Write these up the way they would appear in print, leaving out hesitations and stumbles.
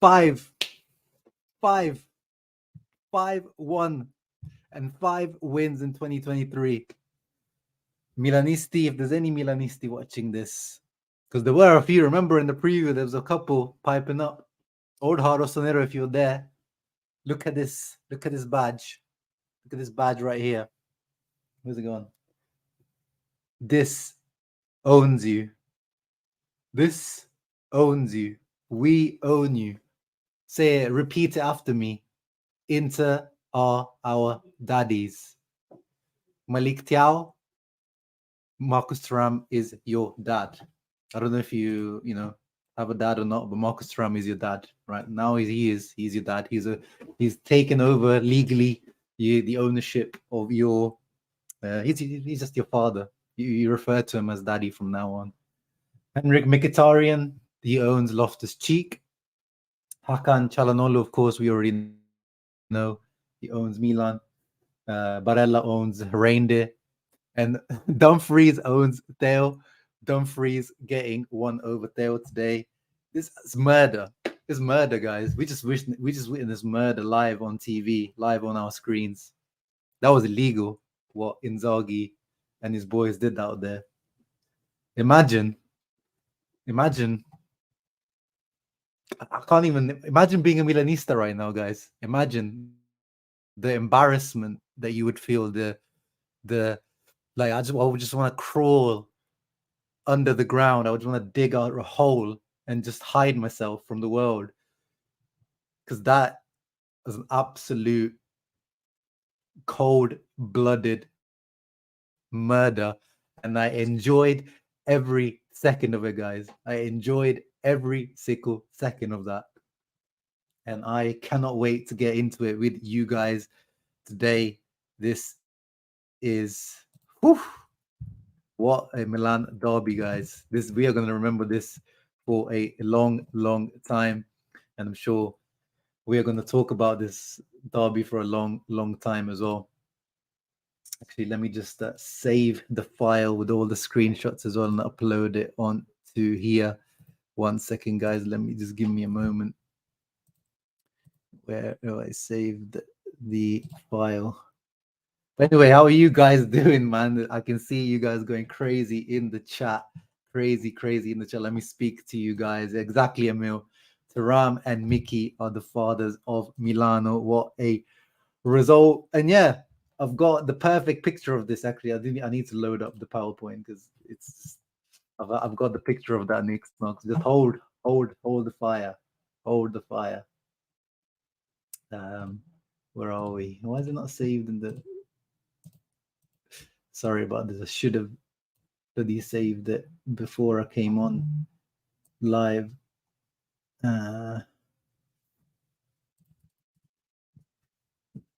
5-1, and 5 wins in 2023. Milanisti, if there's any Milanisti watching this, because there were a few. Remember in the preview, there was a couple piping up. Old Hard Rossonero, if you're there, look at this. Look at this badge. Look at this badge right here. Where's it going? This owns you. This owns you. We own you. Say it, repeat it after me. Inter are our daddies. Malik Thiaw, Marcus Thuram is your dad. I don't know if you have a dad or not, but Marcus Thuram is your dad right now. He's your dad. He's taken over legally the ownership of your. He's just your father. You refer to him as daddy from now on. Henrik Mkhitaryan, he owns Loftus Cheek. Hakan Çalhanoğlu, of course, we already know. He owns Milan. Barella owns Reindeer. And Dumfries owns Theo. Dumfries getting one over Theo today. This is murder. It's murder, guys. We just witnessed murder live on TV, live on our screens. That was illegal, what Inzaghi and his boys did out there. Imagine. I can't even imagine being a Milanista right now, guys. Imagine the embarrassment that you would feel. I would just want to crawl under the ground. I would want to dig out a hole and just hide myself from the world, because that was an absolute cold-blooded murder, and I enjoyed every second of it, guys. I enjoyed every single second of that, and I cannot wait to get into it with you guys today. This is what a Milan derby, guys. We are going to remember this for a long time, and I'm sure we are going to talk about this derby for a long time as well. Actually, let me just save the file with all the screenshots as well and upload it onto here. 1 second, guys. Give me a moment. Where do I save the file? But anyway, how are you guys doing, man? I can see you guys going crazy in the chat. Crazy in the chat. Let me speak to you guys. Exactly, Emil. Thuram and Mickey are the fathers of Milano. What a result. And yeah, I've got the perfect picture of this. Actually, I need to load up the PowerPoint because I've got the picture of that next. Just hold the fire. Hold the fire. Where are we? Why is it not saved in the... Sorry about this. I should have bloody saved it before I came on live.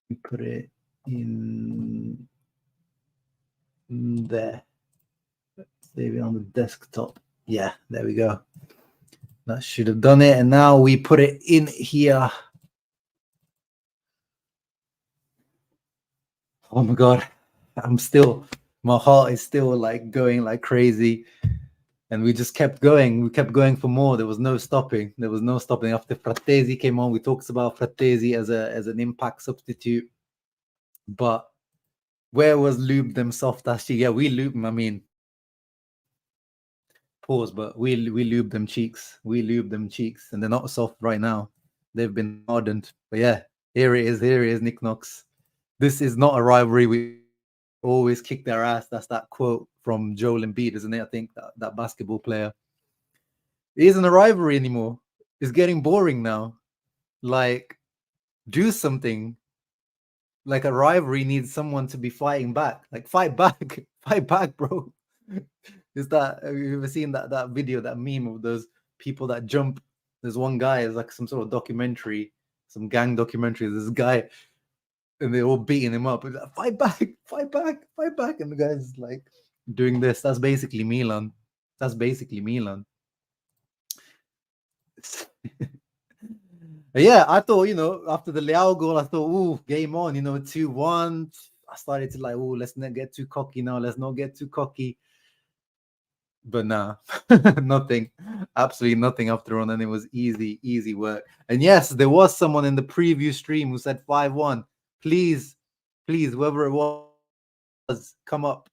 We put it in there. Save it on the desktop. Yeah, there we go. That should have done it. And now we put it in here. Oh my God. My heart is still like going like crazy. And we just kept going. We kept going for more. There was no stopping. After Frattesi came on, we talked about Frattesi as an impact substitute. But where was Lube them soft actually? Yeah, we lube them. I mean, pause, but we lube them cheeks. And they're not soft right now. They've been hardened. But yeah, here it is, Nick Knox. This is not a rivalry. We always kick their ass. That's that quote from Joel Embiid, isn't it? I think that basketball player. It isn't a rivalry anymore. It's getting boring now. Like, do something. Like a rivalry needs someone to be fighting back. Like, fight back, bro. Have you ever seen that video, that meme of those people that jump? There's one guy, it's like some sort of documentary, some gang documentary. This guy, and they're all beating him up. Like, fight back. And the guy's like doing this. That's basically Milan. Yeah, I thought, after the Leao goal, I thought, ooh, game on, 2-1. I started to like, let's not get too cocky now. Let's not get too cocky. But nah, nothing, absolutely nothing after on, and it was easy work. And yes, there was someone in the preview stream who said 5-1. Please, whoever it was, come up,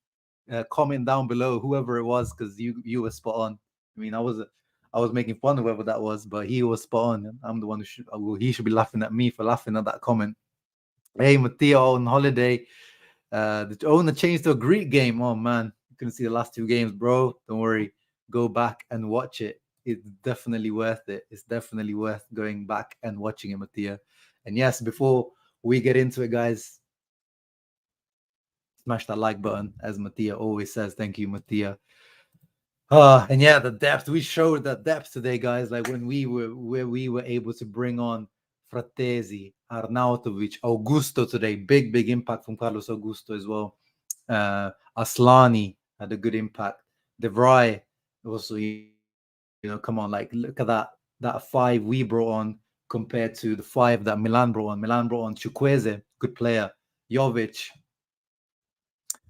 comment down below, whoever it was, because you were spot on. I mean, I was making fun of whoever that was, but he was spot on. I'm the one who should, well, he should be laughing at me for laughing at that comment. Hey, Matteo on holiday. The owner changed to a Greek game. Oh man, you couldn't see the last two games, bro. Don't worry, go back and watch it. It's definitely worth it. It's definitely worth going back and watching it, Mattia. And yes, before we get into it, guys, smash that like button, as Mattia always says. Thank you, Mattia. And yeah, the depth, we showed that depth today, guys. Like when we were able to bring on Frattesi, Arnautovic, Augusto today. Big impact from Carlos Augusto as well. Aslani had a good impact. De Vrij also, come on, like look at that five we brought on compared to the five that Milan brought on. Milan brought on Chukwueze, good player. Jovic,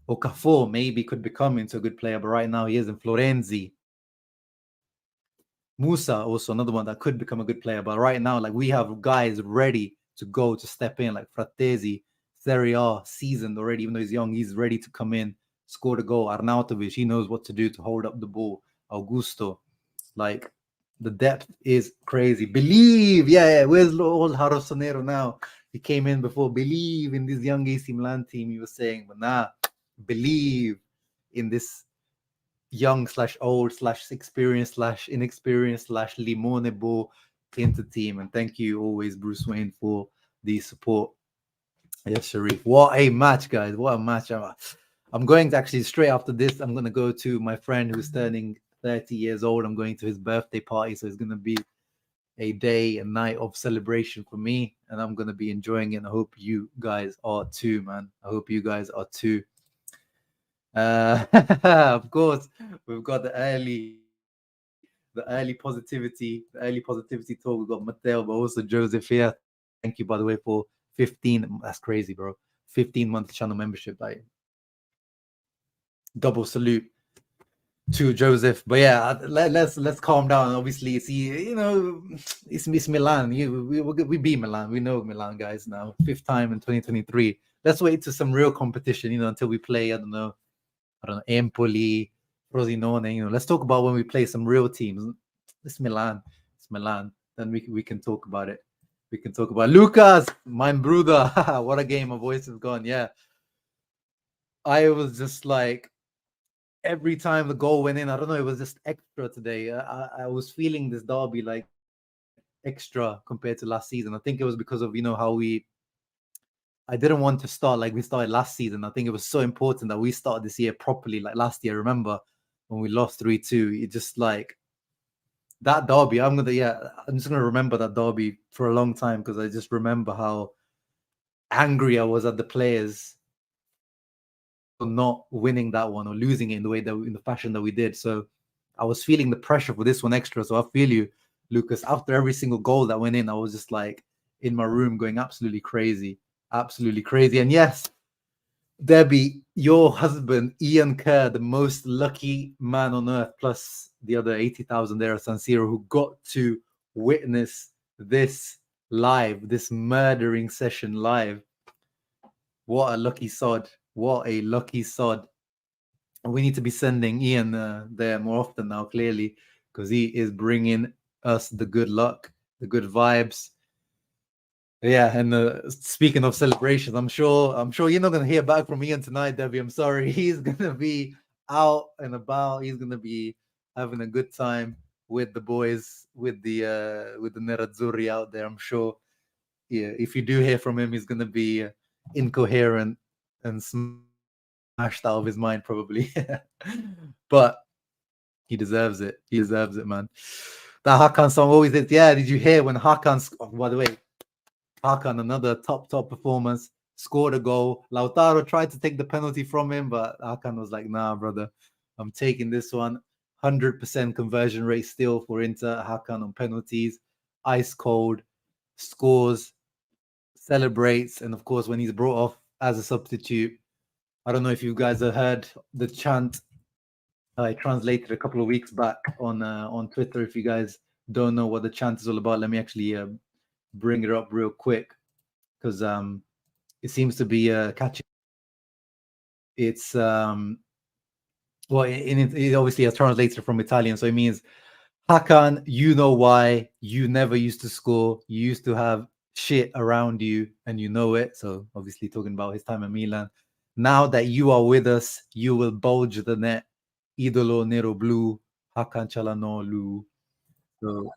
Okafor maybe could become into a good player, but right now he is in Florenzi. Musa, also another one that could become a good player, but right now, like we have guys ready to go to step in, like Frattesi, Serie A, seasoned already, even though he's young, he's ready to come in, score the goal. Arnautovic, he knows what to do to hold up the ball. Augusto, like the depth is crazy. Believe, yeah. Where's old Harosonero now? He came in before. Believe in this young AC Milan team, he was saying, but nah, believe in this young / old / experienced / inexperienced / limone ball into team. And thank you always, Bruce Wayne, for the support. Yes, Sharif. What a match, guys. What a match. I'm going to actually, straight after this, I'm going to go to my friend who's turning 30 years old. I'm going to his birthday party. So it's going to be a day and night of celebration for me. And I'm going to be enjoying it. And I hope you guys are too, man. I hope you guys are too. Of course, we've got the early positivity, talk. We've got Matteo, but also Joseph here. Thank you, by the way, for 15. That's crazy, bro. 15-month channel membership. Like, double salute to Joseph. But yeah, let's calm down. Obviously, it's Milan. We beat Milan. We know Milan, guys. Now 5th time in 2023. Let's wait to some real competition. Until we play. I don't know, Empoli, Frosinone. Let's talk about when we play some real teams. It's Milan. Then we can talk about it. We can talk about Lucas, mein Bruder. What a game. My voice is gone. Yeah. I was just like, every time the goal went in, I don't know, it was just extra today. I was feeling this derby like extra compared to last season. I think it was because of, how I didn't want to start like we started last season. I think it was so important that we started this year properly, like last year. Remember when we lost 3-2? It just like that derby. I'm just gonna remember that derby for a long time, because I just remember how angry I was at the players for not winning that one or losing it in the fashion that we did. So I was feeling the pressure for this one extra. So I feel you, Lucas. After every single goal that went in, I was just like in my room going absolutely crazy. And yes, Debbie, your husband, Ian Kerr, the most lucky man on earth, plus the other 80,000 there at San Siro, who got to witness this live, this murdering session live. What a lucky sod. What a lucky sod. We need to be sending Ian there more often now, clearly, because he is bringing us the good luck, the good vibes. Yeah, and speaking of celebrations, I'm sure you're not gonna hear back from Ian tonight, Debbie. I'm sorry. He's gonna be out and about. He's gonna be having a good time with the boys, with the Nerazzurri out there. I'm sure. Yeah, if you do hear from him, he's gonna be incoherent and smashed out of his mind, probably. But he deserves it. He deserves it, man. That Hakan song always is. Yeah, did you hear when Hakan? Oh, by the way, Hakan, another top performance, scored a goal. Lautaro tried to take the penalty from him, but Hakan was like, nah, brother, I'm taking this one. 100% conversion rate still for Inter. Hakan on penalties, ice cold, scores, celebrates, and of course, when he's brought off as a substitute, I don't know if you guys have heard the chant I translated a couple of weeks back on Twitter. If you guys don't know what the chant is all about, let me actually bring it up real quick, because it seems to be catching. It's well, it obviously has translated from Italian, so it means, Hakan, you know why you never used to score. You used to have shit around you, and you know it. So obviously talking about his time at Milan. Now that you are with us, you will bulge the net. Idolo nero blu, Hakan Çalhanoğlu. So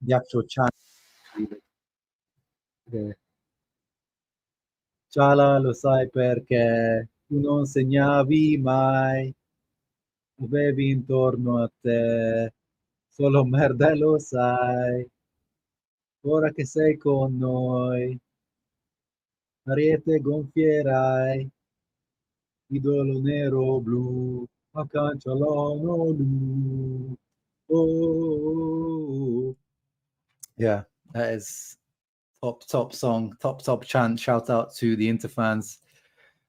the actual chant. Ciala, lo sai perché tu non segnavi mai, avevi intorno a te solo merda, lo sai. Ora che sei con noi, Ariete gonfierai, idolo nero blu, Hakan Çalhanoğlu. Oh, yeah, that is top song, top chant. Shout out to the Inter fans.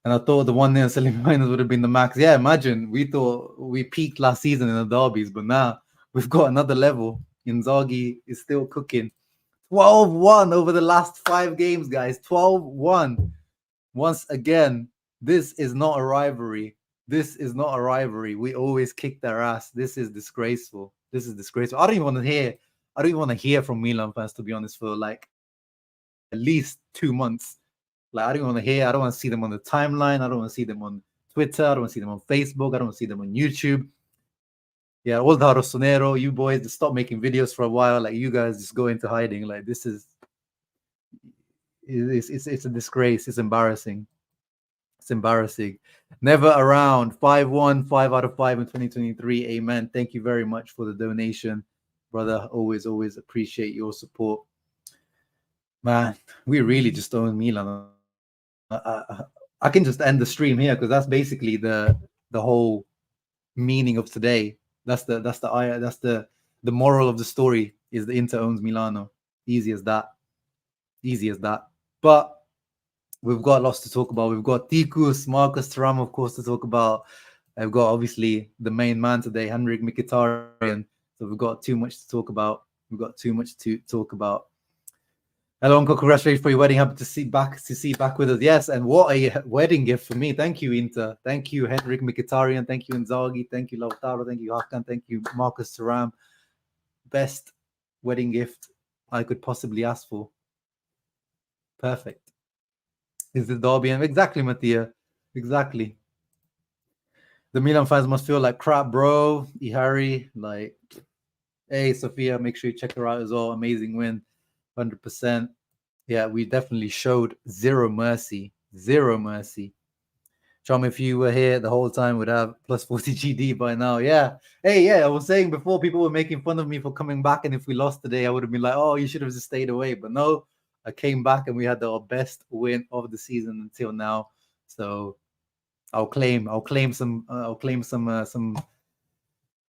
And I thought the 1-0 semi-finals would have been the max. Yeah, imagine, we thought we peaked last season in the derbies, but now we've got another level. Inzaghi is still cooking. 12-1 over the last 5 games, guys. 12-1. Once again, this is not a rivalry. This is not a rivalry. We always kick their ass. This is disgraceful. This is disgraceful. I don't even want to hear from Milan fans, to be honest, for like at least 2 months. Like, I don't want to hear. I don't want to see them on the timeline. I don't want to see them on Twitter. I don't want to see them on Facebook. I don't want to see them on YouTube. Yeah, all the Rossonero, you boys, just stop making videos for a while. Like, you guys just go into hiding. Like, this is it's a disgrace. It's embarrassing. It's embarrassing. Never around. 5-1, 5 out of 5 in 2023. Amen. Thank you very much for the donation, brother. Always appreciate your support. Man, we really just own Milan. I can just end the stream here, because that's basically the whole meaning of today. That's the moral of the story, is the Inter owns Milano. Easy as that. But we've got lots to talk about. We've got Tikus, Marcus Thuram, of course, to talk about. I've got obviously the main man today, Henrik Mkhitaryan. So we've got too much to talk about. Hello, Uncle. Congratulations for your wedding. Happy to see back with us. Yes, and what a wedding gift for me. Thank you, Inter. Thank you, Henrik Mkhitaryan. Thank you, Inzaghi. Thank you, Lautaro. Thank you, Hakan. Thank you, Marcus Thuram. Best wedding gift I could possibly ask for. Perfect. Is the derby? And exactly, Mattia. Exactly. The Milan fans must feel like crap, bro. Ihari, like, hey, Sophia, make sure you check her out as well. Amazing win. 100%. Yeah, we definitely showed zero mercy. Chom, if you were here the whole time, would have plus 40 GD by now. Yeah. Hey, yeah, I was saying before, people were making fun of me for coming back, and if we lost today, I would have been like, oh, you should have just stayed away. But no, I came back and we had our best win of the season until now. So I'll claim some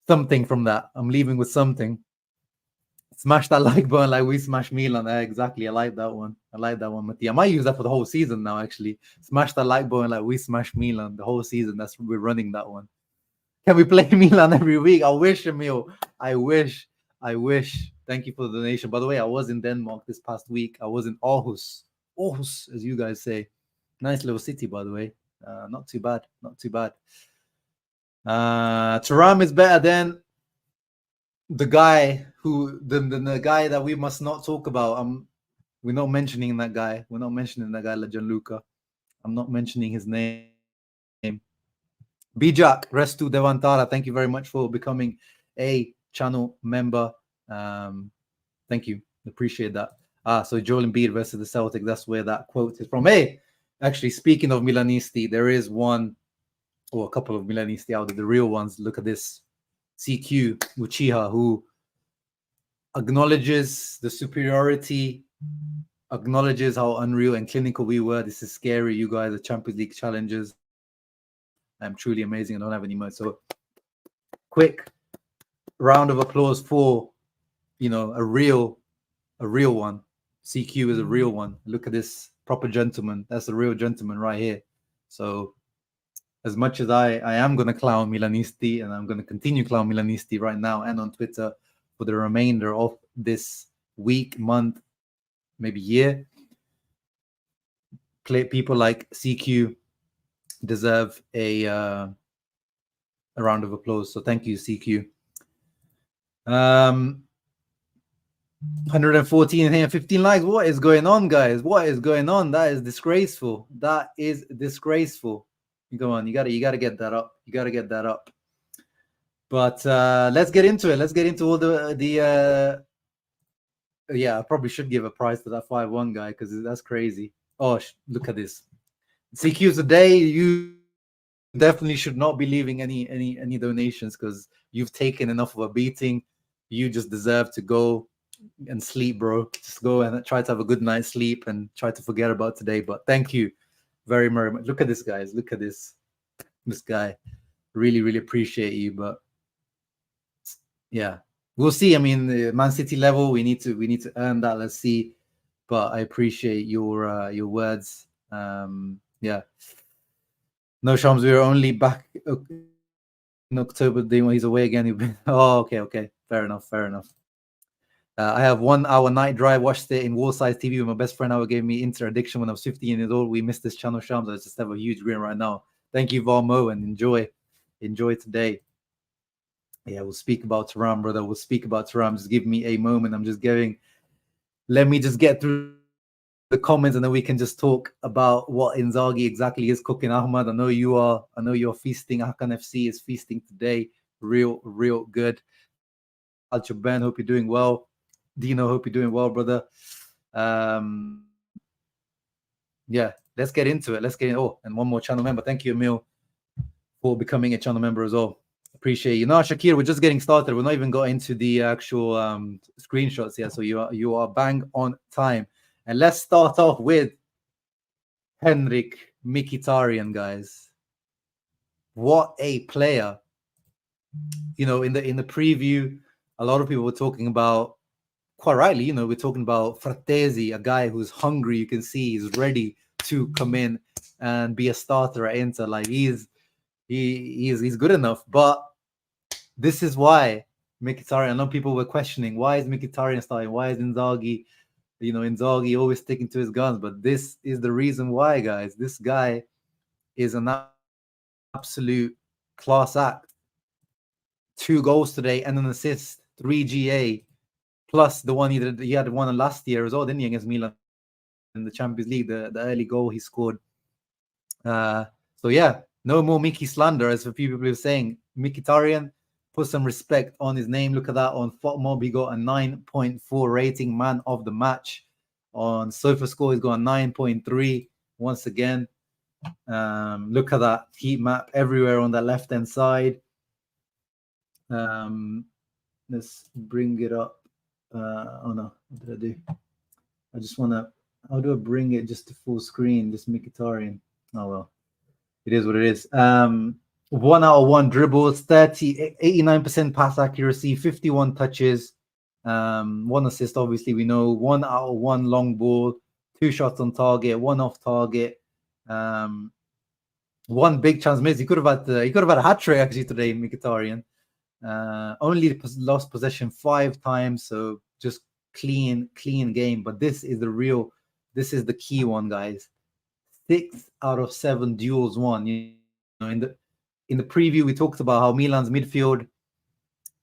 something from that. I'm leaving with something. Smash that like button like we smash Milan. Exactly. I like that one, Mattia. I might use that for the whole season now, actually. Smash that like button like we smash Milan the whole season. We're running that one. Can we play Milan every week? I wish, Emil. I wish. Thank you for the donation. By the way, I was in Denmark this past week. I was in Aarhus, as you guys say. Nice little city, by the way. Not too bad. Thuram is better than the guy the guy that we must not talk about. We're not mentioning that guy. Like Gianluca. I'm not mentioning his name. Bijak Restu Devantara, thank you very much for becoming a channel member. Thank you. Appreciate that. So Joel Embiid versus the Celtics. That's where that quote is from. Hey, actually, speaking of Milanisti, there is one or a couple of Milanisti out there, the real ones. Look at this. CQ Uchiha, who acknowledges the superiority, acknowledges how unreal and clinical we were. This is scary. You guys are Champions League challengers. I'm truly amazing. I don't have any more. So quick round of applause for, a real one. CQ is a real one. Look at this proper gentleman. That's a real gentleman right here. So as much as I am going to clown Milanisti, and I'm going to continue clown Milanisti right now and on Twitter for the remainder of this week, month, maybe year, people like CQ deserve a round of applause. So thank you, CQ. 114 here, 15 likes. What is going on, guys? What is going on? That is disgraceful. That is disgraceful. Go on, you gotta get that up. You gotta get that up. But let's get into it. Let's get into all the yeah, I probably should give a prize to that 5-1 guy because that's crazy. Oh, look at this. CQ today, you definitely should not be leaving any donations because you've taken enough of a beating. You just deserve to go and sleep, bro. Just go and try to have a good night's sleep and try to forget about today. But thank you very, very much. Look at this, guys. Look at this guy. Really, really appreciate you. But yeah, we'll see. I mean, Man City level, we need to earn that. Let's see. But I appreciate your words. Yeah. No, Shams, we were only back in October. When he's away again. Oh, okay. Fair enough. I have 1 hour night drive. Watched it in wall-size TV with my best friend. Our gave me inter-addiction when I was 15 years old. We missed this channel, Shams. I just have a huge grin right now. Thank you, Valmo, and enjoy today. Yeah, we'll speak about Thuram, brother. We'll speak about Thuram. Just give me a moment. Let me just get through the comments, and then we can just talk about what Inzaghi exactly is cooking. Ahmad, I know you're feasting. Hakan FC is feasting today. Real good. Alcho Ben, hope you're doing well. Dino, hope you're doing well, brother. Yeah, let's get into it. Oh, and one more channel member. Thank you, Emil, for becoming a channel member as well. Appreciate you. No, Shakir, we're just getting started. We're not even got into the actual screenshots yet, so you are bang on time. And let's start off with Henrik Mkhitaryan, guys. What a player! You know, in the preview, a lot of people were talking about, quite rightly, we're talking about Frattesi, a guy who's hungry. You can see he's ready to come in and be a starter at Inter. Like he's good enough. But this is why Mkhitaryan, I know people were questioning, why is Mkhitaryan starting? Why is Inzaghi, Inzaghi always sticking to his guns? But this is the reason why, guys. This guy is an absolute class act. 2 goals today and an assist, 3 GA, plus the one he had one last year as well, didn't he, against Milan in the Champions League, the early goal he scored. So yeah, no more Miki slander, as a few people are saying. Mkhitaryan, put some respect on his name. Look at that. On FOTMob, he got a 9.4 rating, man of the match. On SofaScore, he's got a 9.3 once again. Look at that heat map everywhere on that left-hand side. Let's bring it up. Oh no, what did I do? I just want to, how do I bring it just to full screen, this Mkhitaryan? Oh well, it is what it is. 1 out of 1 dribbles, 89% pass accuracy, 51 touches, 1 assist, obviously we know, 1 out of 1 long ball, 2 shots on target, 1 off target, 1 big chance miss. He could have had a hat trick actually today, Mkhitaryan. Only lost possession 5 times, so just clean game. But this is the key one, guys. 6 out of 7 duels won. In the preview, we talked about how Milan's midfield,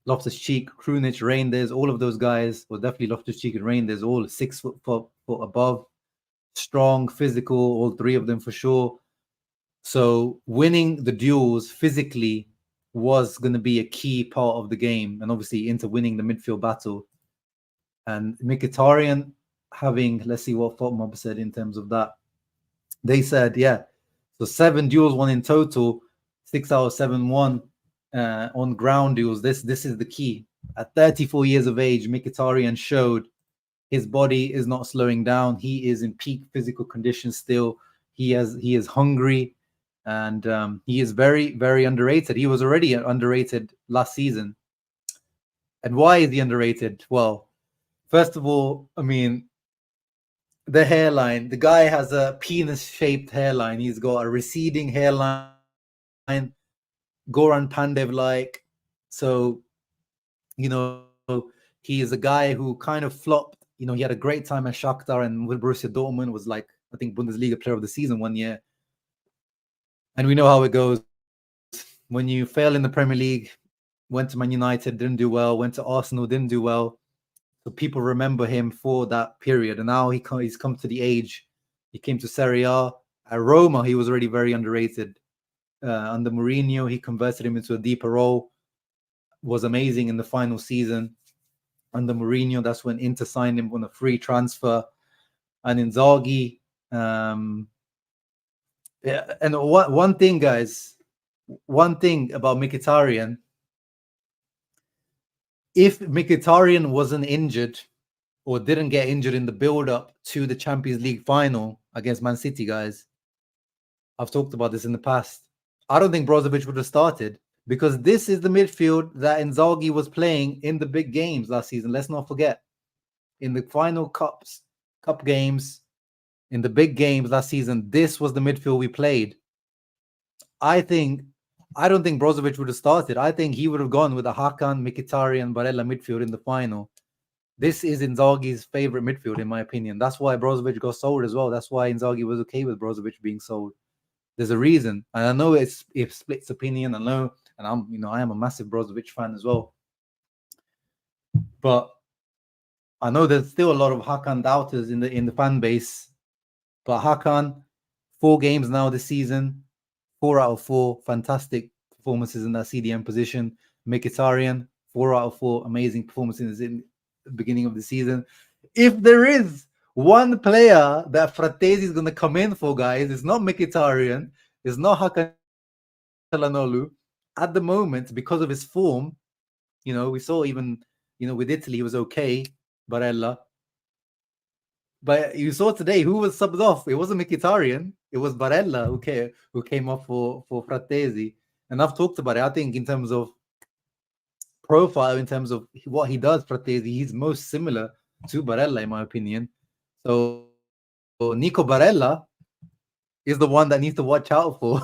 Loftus-Cheek, Krunic, Reinders, all of those guys, well, definitely Loftus-Cheek and Reinders, all 6 foot above, strong, physical, all 3 of them for sure. So winning the duels physically was going to be a key part of the game, and obviously into winning the midfield battle. And Mkhitaryan having, let's see what FOTMob said in terms of that. They said, yeah, so 7 duels won in total, 6 out of 7 won on ground duels. This is the key. At 34 years of age, Mkhitaryan showed his body is not slowing down. He is in peak physical condition still. He is hungry, and he is very, very underrated. He was already underrated last season. And why is he underrated? Well, first of all, I mean, the hairline. The guy has a penis-shaped hairline. He's got a receding hairline Goran Pandev-like. So, he is a guy who kind of flopped. He had a great time at Shakhtar, and with Borussia Dortmund was like, I think, Bundesliga Player of the Season one year. And we know how it goes. When you fail in the Premier League, went to Man United, didn't do well, went to Arsenal, didn't do well. So people remember him for that period. And now he's come to the age. He came to Serie A. At Roma, he was already very underrated. Under Mourinho, he converted him into a deeper role. Was amazing in the final season. Under Mourinho, that's when Inter signed him on a free transfer. And Inzaghi, and one thing, guys, one thing about Mkhitaryan, if Mkhitaryan wasn't injured or didn't get injured in the build-up to the Champions League final against Man City, guys, I've talked about this in the past, I don't think Brozovic would have started, because this is the midfield that Inzaghi was playing in the big games last season. Let's not forget, in the final cup games, in the big games last season, this was the midfield we played. I don't think Brozovic would have started. I think he would have gone with a Hakan, Mkhitaryan, Barella midfield in the final. This is Inzaghi's favorite midfield, in my opinion. That's why Brozovic got sold as well. That's why Inzaghi was okay with Brozovic being sold. There's a reason, and I know it splits opinion. I know, and I am a massive Brozovic fan as well. But I know there's still a lot of Hakan doubters in the fan base. But Hakan, 4 games now this season, 4 out of 4, fantastic performances in that CDM position. Mkhitaryan, 4 out of 4, amazing performances in the beginning of the season. If there is one player that Fratesi is going to come in for, guys, it's not Mkhitaryan, it's not Hakan Çalhanoğlu. At the moment, because of his form, we saw even, with Italy, he was okay, Barella. But you saw today who was subbed off. It wasn't Mkhitaryan. It was Barella who came off for Fratesi. And I've talked about it. I think in terms of profile, in terms of what he does, Fratesi, he's most similar to Barella, in my opinion. So Nico Barella is the one that needs to watch out for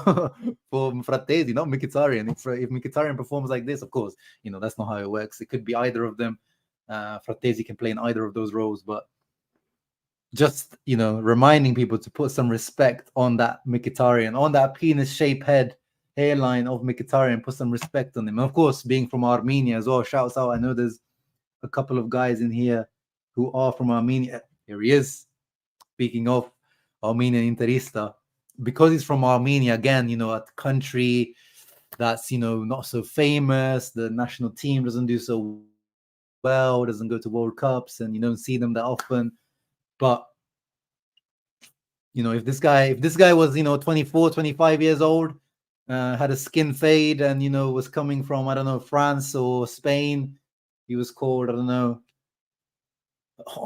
Fratesi, not Mkhitaryan. If Mkhitaryan performs like this, of course, that's not how it works. It could be either of them. Fratesi can play in either of those roles, but just reminding people to put some respect on that Mkhitaryan, on that penis-shaped hairline of Mkhitaryan. Put some respect on him. And of course, being from Armenia as well, shouts out. I know there's a couple of guys in here who are from Armenia. Here he is. Speaking of Armenian Interista, because he's from Armenia, again, a country that's not so famous. The national team doesn't do so well, doesn't go to World Cups, and you don't see them that often. But if this guy was 24, 25 years old, had a skin fade, and was coming from, I don't know, France or Spain, he was called, I don't know,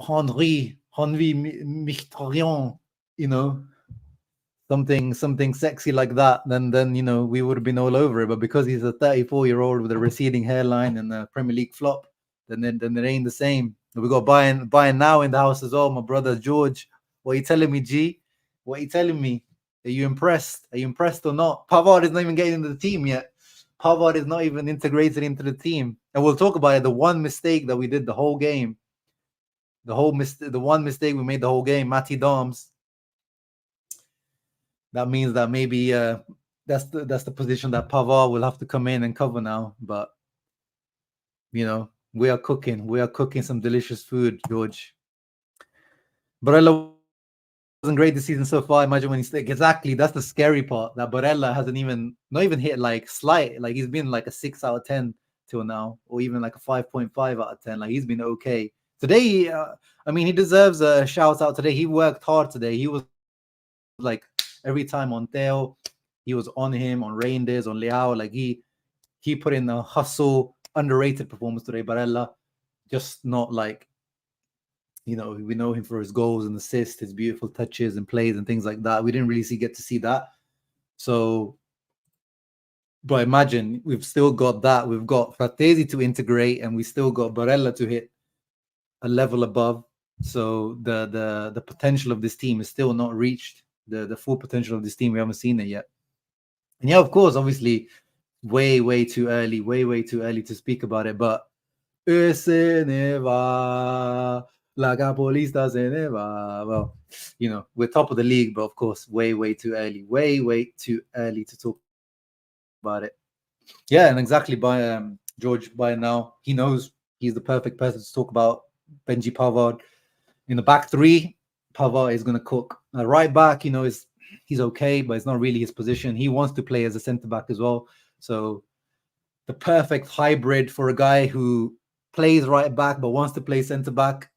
Henri Mkhitaryan, something sexy like that, then we would have been all over it. But because he's a 34-year-old with a receding hairline and a Premier League flop, then it ain't the same. We got buying now in the house as well. My brother George, what are you telling me, G? What are you telling me? Are you impressed? Are you impressed or not? Pavard is not even getting into the team yet. Pavard is not even integrated into the team. And we'll talk about it. The one mistake that we did the whole game, the one mistake we made the whole game, Matty Doms. That means that maybe that's the position that Pavard will have to come in and cover now. But we are cooking some delicious food, George. Barella wasn't great this season so far. Imagine when he's exactly, that's the scary part, that Barella hasn't not even hit like slight, like he's been like a 6 out of 10 till now, or even like a 5.5 out of 10. Like he's been okay today. He deserves a shout out today. He worked hard today. He was like every time on Theo, he was on him, on Reinders, on Leao. Like he put in a hustle, underrated performance today, Barella. Just not like, we know him for his goals and assists, his beautiful touches and plays and things like that. We didn't really get to see that. So, but imagine we've still got that. We've got Fratesi to integrate, and we still got Barella to hit a level above. So the potential of this team is still not reached. The full potential of this team, we haven't seen it yet. And yeah, of course, obviously, way too early, way too early to speak about it. But se ne va, la capolista se ne va. Well, we're top of the league, but of course, way too early, way too early to talk about it. Yeah, and exactly by George, by now, he knows he's the perfect person to talk about Benji Pavard. In the back three, Pavard is going to cook. Right back, he's okay, but it's not really his position. He wants to play as a centre back as well. So the perfect hybrid for a guy who plays right back but wants to play centre back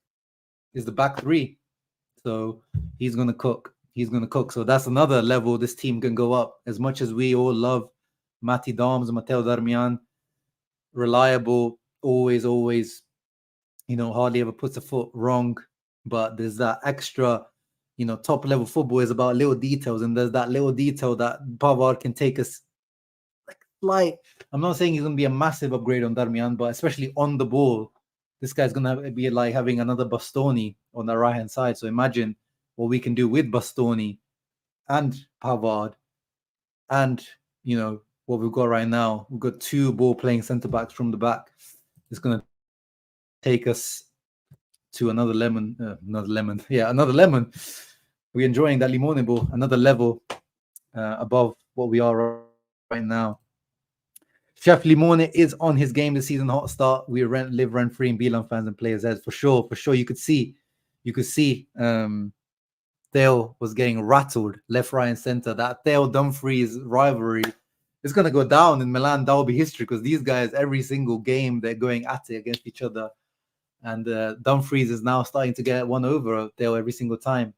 is the back three. So he's going to cook. He's going to cook. So that's another level this team can go up. As much as we all love Matty Doms, Matteo Darmian, reliable, always, hardly ever puts a foot wrong. But there's that extra, top level football is about little details. And there's that little detail that Pavard can take us like, I'm not saying he's going to be a massive upgrade on Darmian, but especially on the ball, this guy's going to be like having another Bastoni on the right-hand side. So imagine what we can do with Bastoni and Pavard and, what we've got right now. We've got two ball-playing centre-backs from the back. It's going to take us to another lemon. Another lemon. We're enjoying that limone ball, another level above what we are right now. Chef Limone is on his game this season. Hot start. We live rent free in Milan fans and players' heads for sure. You could see, Theo was getting rattled left, right, and center. That Theo Dumfries rivalry is going to go down in Milan derby history because these guys, every single game, they're going at it against each other. And Dumfries is now starting to get one over Theo every single time.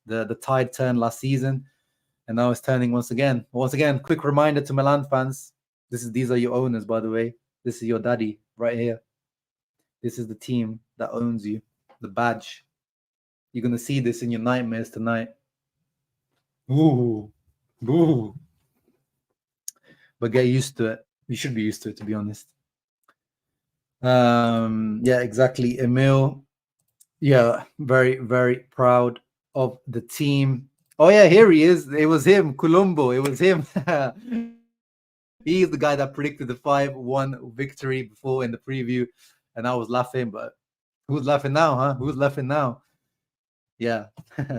The tide turned last season, and now it's turning once again. Once again, quick reminder to Milan fans. These are your owners, by the way. This is your daddy right here. This is the team that owns you, the badge. You're going to see this in your nightmares tonight. Ooh. But get used to it. You should be used to it, to be honest. Yeah, exactly. Emil. Yeah, very proud of the team. Oh, yeah, here he is. It was him, Colombo. It was him. He's the guy that predicted the 5-1 victory before in the preview. And I was laughing, but who's laughing now, huh? Who's laughing now? Yeah,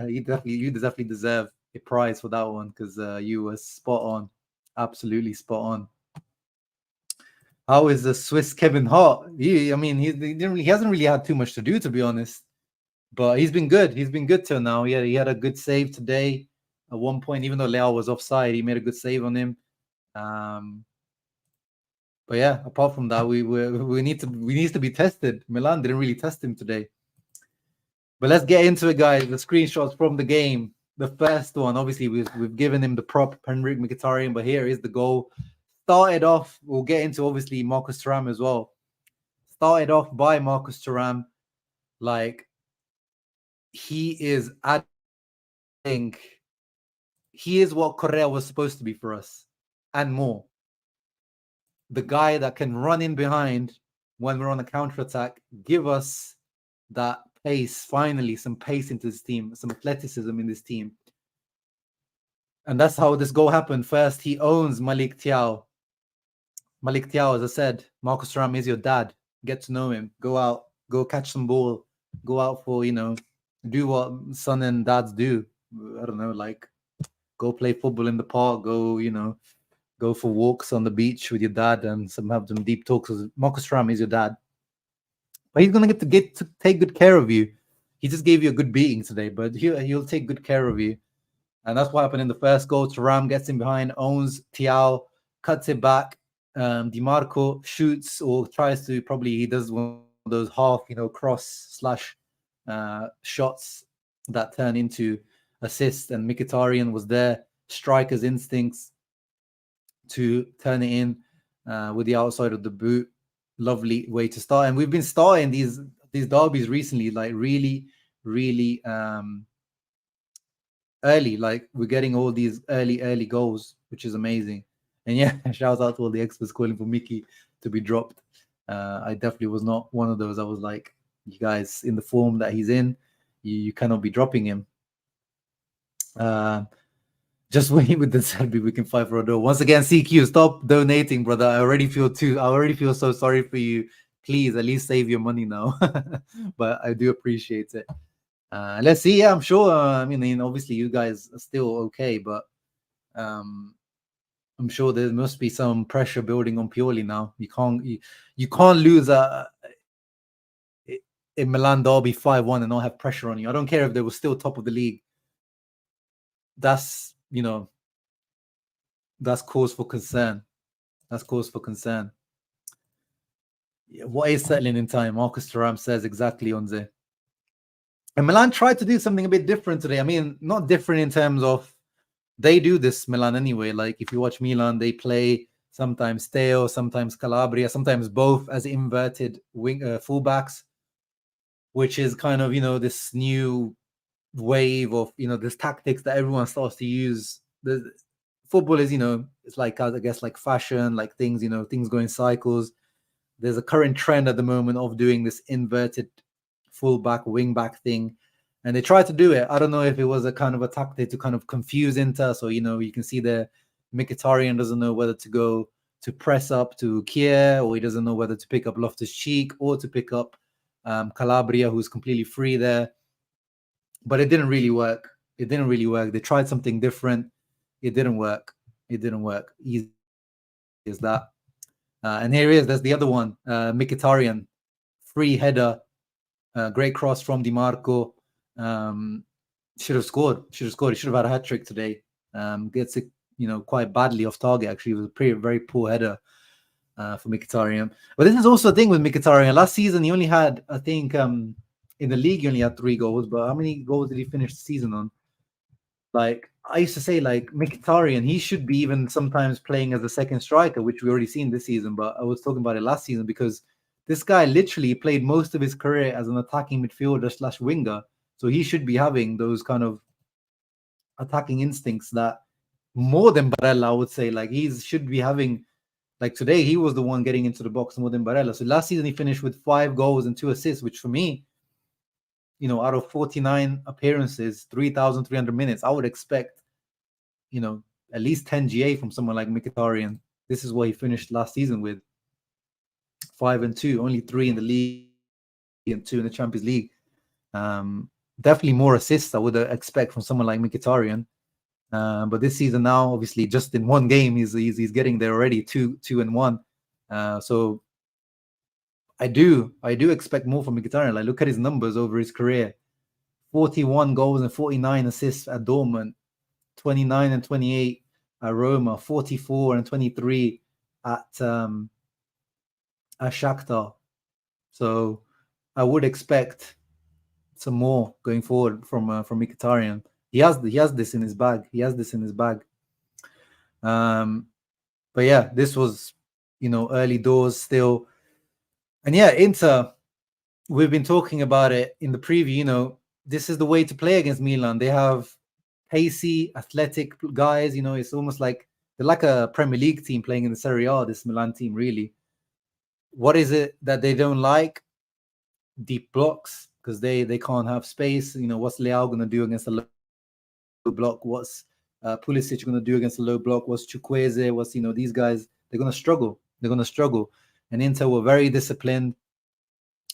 you definitely deserve a prize for that one because you were spot on. Absolutely spot on. How is the Swiss Kevin Hart? He hasn't really had too much to do, to be honest. But he's been good. He's been good till now. He had a good save today. At one point, even though Leao was offside, he made a good save on him. But yeah, apart from that, we need to be tested. Milan didn't really test him today. But let's get into it, guys. The screenshots from the game. The first one, obviously, we've given him the prop, Henrik Mkhitaryan, but here is the goal. Started off, we'll get into, obviously, Marcus Thuram as well. Started off by Marcus Thuram. Like, he is adding, he is what Correa was supposed to be for us, and more. The guy that can run in behind when we're on a counter-attack, give us that pace, finally, some pace into this team, some athleticism in this team. And that's how this goal happened. First, he owns Malik Thiaw. Malik Thiaw, as I said, Marcus Thuram is your dad. Get to know him. Go out, go catch some ball. Go out for, do what son and dads do. I don't know, like go play football in the park. Go, go for walks on the beach with your dad and have some deep talks. Marcus Thuram is your dad. But he's going to get to take good care of you. He just gave you a good beating today, but he'll take good care of you. And that's what happened in the first goal. Thuram gets in behind, owns Thiaw, cuts it back. DiMarco shoots or tries to, probably he does one of those half, cross / shots that turn into assists. And Mkhitaryan was there, striker's instincts to turn it in with the outside of the boot. Lovely way to start. And we've been starting these derbies recently, like really early. Like we're getting all these early goals, which is amazing. And yeah, shout out to all the experts calling for Mickey to be dropped. I definitely was not one of those. I was like, you guys, in the form that he's in, you cannot be dropping him. Just wait with the Serbi. We can fight for a door. Once again, CQ, stop donating, brother. I already feel so sorry for you. Please, at least save your money now. But I do appreciate it. Let's see. Yeah, I'm sure. I mean, obviously, you guys are still okay, but I'm sure there must be some pressure building on Pioli now. You can't lose a Milan derby 5-1 and not have pressure on you. I don't care if they were still top of the league. That's that's cause for concern. That's cause for concern. What is settling in time? Marcus Thuram says exactly on there. And Milan tried to do something a bit different today. I mean, not different in terms of they do this, Milan, anyway. Like, if you watch Milan, they play sometimes Teo, sometimes Calabria, sometimes both as inverted wing fullbacks, which is kind of, this new wave of, this tactics that everyone starts to use. The football is, it's like, I guess, like fashion, like things, things go in cycles. There's a current trend at the moment of doing this inverted fullback, wingback thing. And they tried to do it. I don't know if it was a kind of a tactic to kind of confuse Inter. So, you can see the Mkhitaryan doesn't know whether to go to press up to Kier, or he doesn't know whether to pick up Loftus-Cheek or to pick up Calabria, who's completely free there. But it didn't really work. They tried something different. It didn't work. Easy as that. And here he is. There's the other one. Mkhitaryan, free header. Great cross from Di Marco. Should have scored. He should have had a hat trick today. Gets it, quite badly off target. Actually, it was a very poor header for Mkhitaryan. But this is also a thing with Mkhitaryan. Last season, he only had, I think, in the league, he only had 3 goals. But how many goals did he finish the season on? Like, I used to say, like, Mkhitaryan, he should be even sometimes playing as a second striker, which we already seen this season. But I was talking about it last season because this guy literally played most of his career as an attacking midfielder / winger. So he should be having those kind of attacking instincts that more than Barella, I would say. Like, he should be having, like, today he was the one getting into the box more than Barella. So last season he finished with 5 goals and 2 assists, which for me, out of 49 appearances, 3,300 minutes, I would expect, at least 10 GA from someone like Mkhitaryan. This is what he finished last season with. 5 and 2, only 3 in the league and 2 in the Champions League. Definitely more assists I would expect from someone like Mkhitaryan. But this season now, obviously, just in one game, he's getting there already, 2 and 1. So I do expect more from Mkhitaryan. Like, look at his numbers over his career: 41 goals and 49 assists at Dortmund, 29 and 28 at Roma, 44 and 23 at Shakhtar. So I would expect some more going forward from Mkhitaryan. He has this in his bag. But yeah, this was early doors still. And yeah, Inter, we've been talking about it in the preview. This is the way to play against Milan. They have pacey, athletic guys. It's almost like they're like a Premier League team playing in the Serie A, this Milan team, really. What is it that they don't like? Deep blocks, because they can't have space. What's Leao going to do against a low block? What's Pulisic going to do against a low block? What's Chukwueze? What's, these guys, they're going to struggle. And Inter were very disciplined.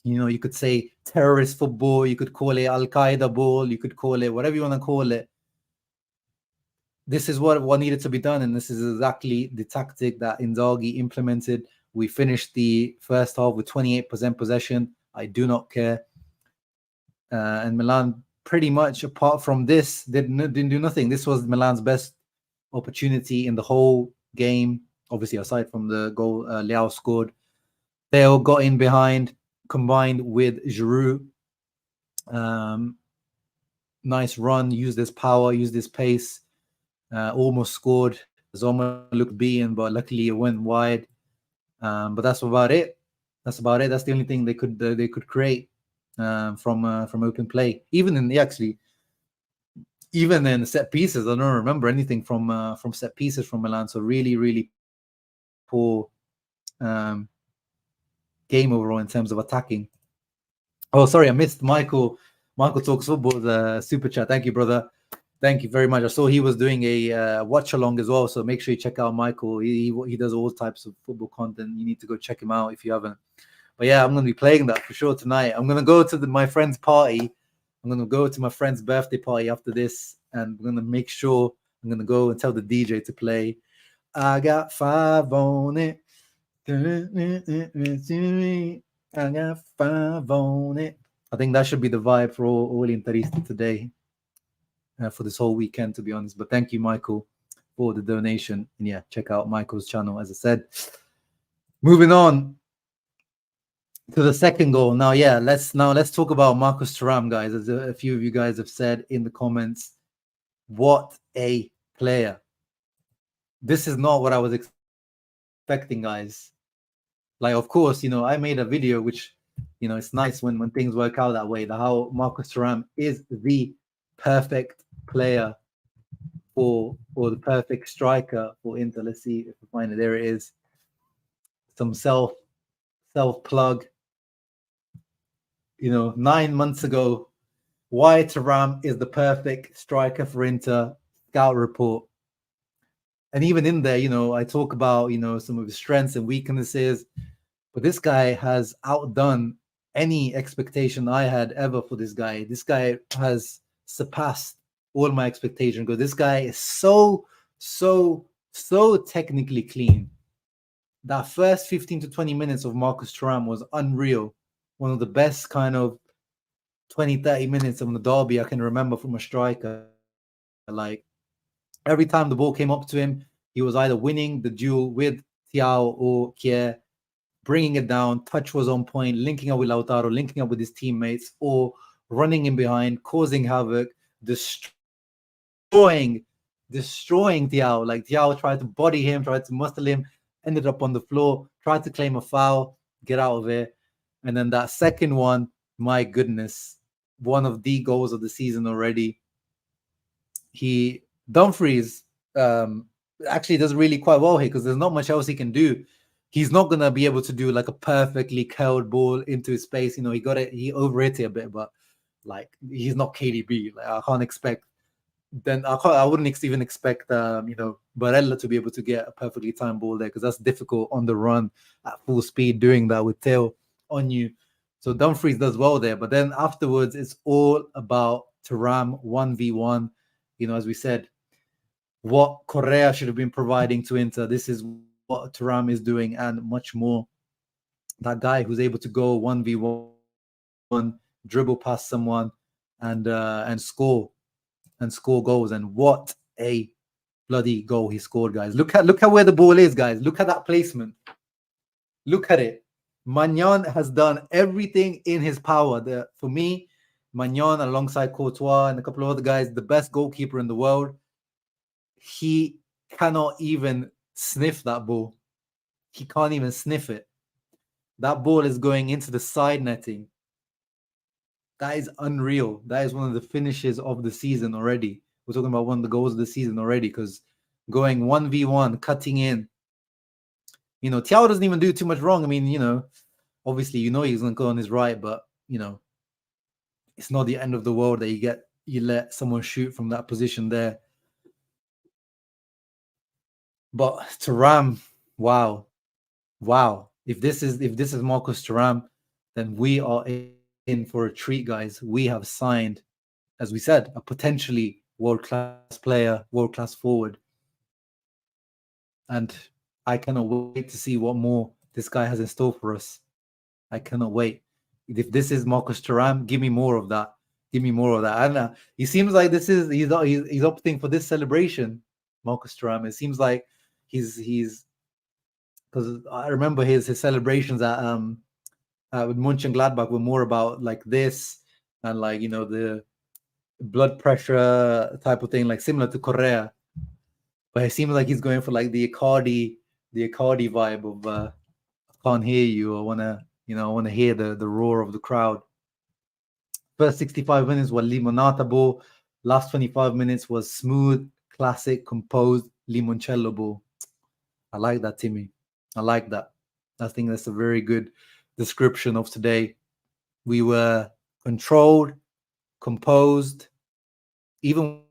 You could say terrorist football, you could call it Al-Qaeda ball, you could call it whatever you want to call it. This is what needed to be done, and this is exactly the tactic that Inzaghi implemented. We finished the first half with 28% possession. I do not care. And Milan, pretty much apart from this, didn't do nothing. This was Milan's best opportunity in the whole game, obviously aside from the goal Leao scored. They all got in behind, combined with Giroud. Nice run, used his power, used his pace, almost scored. Zoma looked beaten, but luckily it went wide. But that's about it. That's the only thing they could create from open play. Even in set pieces, I don't remember anything from set pieces from Milan. So really, really poor game overall in terms of attacking. Oh, sorry, I missed Michael Talks Football, the super chat. Thank you, brother. Thank you very much. I saw he was doing a watch along as well, so make sure you check out Michael. He does all types of football content. You need to go check him out if you haven't. But yeah, I'm going to be playing that for sure tonight. I'm going to go to my friend's party. I'm going to go to my friend's birthday party after this, and I'm going to make sure I'm going to go and tell the DJ to play I Got Five on It. I got five on it. I think that should be the vibe for all Interistas today, for this whole weekend, to be honest. But thank you, Michael, for the donation. And yeah, check out Michael's channel, as I said. Moving on to the second goal. Now let's talk about Marcus Thuram, guys. As a few of you guys have said in the comments, what a player. This is not what I was expecting, guys. Like, of course, I made a video which, it's nice when things work out that way, how Marcus Thuram is the perfect player for the perfect striker for Inter. Let's see if we find it. There it is. Some self plug. 9 months ago, why Thuram is the perfect striker for Inter scout report. And even in there, I talk about, some of his strengths and weaknesses, but this guy has outdone any expectation I had ever for this guy. This guy has surpassed all my expectations, because this guy is so technically clean. That first 15 to 20 minutes of Marcus Thuram was unreal. One of the best kind of 20-30 minutes of the derby I can remember from a striker. Like, every time the ball came up to him, he was either winning the duel with Thiago or Kier, bringing it down, touch was on point, linking up with Lautaro, linking up with his teammates, or running in behind, causing havoc, destroying Thiago. Like, Thiago tried to body him, tried to muscle him, ended up on the floor, tried to claim a foul, get out of there. And then that second one, my goodness, one of the goals of the season already. Dumfries actually does really quite well here, because there's not much else he can do. He's not going to be able to do like a perfectly curled ball into his space. He overhit it a bit, but like, he's not KDB. Like, I can't expect. Then I wouldn't even expect Barella to be able to get a perfectly timed ball there, because that's difficult on the run at full speed, doing that with Theo on you. So Dumfries does well there, but then afterwards it's all about Thuram 1v1. As we said, what Correa should have been providing to Inter, this is what Thuram is doing, and much more. That guy who's able to go 1v1, dribble past someone, and score goals. And what a bloody goal he scored, guys. Look at where the ball is, guys. Look at that placement. Look at it. Magnan has done everything in his power. For me, Magnan, alongside Courtois and a couple of other guys, the best goalkeeper in the world. He cannot even sniff that ball. He can't even sniff it. That ball is going into the side netting. That is unreal. That is one of the finishes of the season already. We're talking about one of the goals of the season already, because going 1v1, cutting in. Thiago doesn't even do too much wrong. I mean, obviously, he's going to go on his right, but, it's not the end of the world that you let someone shoot from that position there. But Thuram, wow. If this is Marcus Thuram, then we are in for a treat, guys. We have signed, as we said, a potentially world-class player, world-class forward. And I cannot wait to see what more this guy has in store for us. I cannot wait. If this is Marcus Thuram, give me more of that. And he seems like he's opting for this celebration, Marcus Thuram. It seems like he's because I remember his celebrations at with Mönchengladbach were more about like this, and like the blood pressure type of thing, like similar to Correa. But it seems like he's going for like the Icardi vibe of I can't hear you. I wanna hear the roar of the crowd. First 65 minutes was Limonata ball. Last 25 minutes was smooth, classic, composed Limoncello ball. I like that, Timmy. I like that. I think that's a very good description of today. We were controlled, composed, even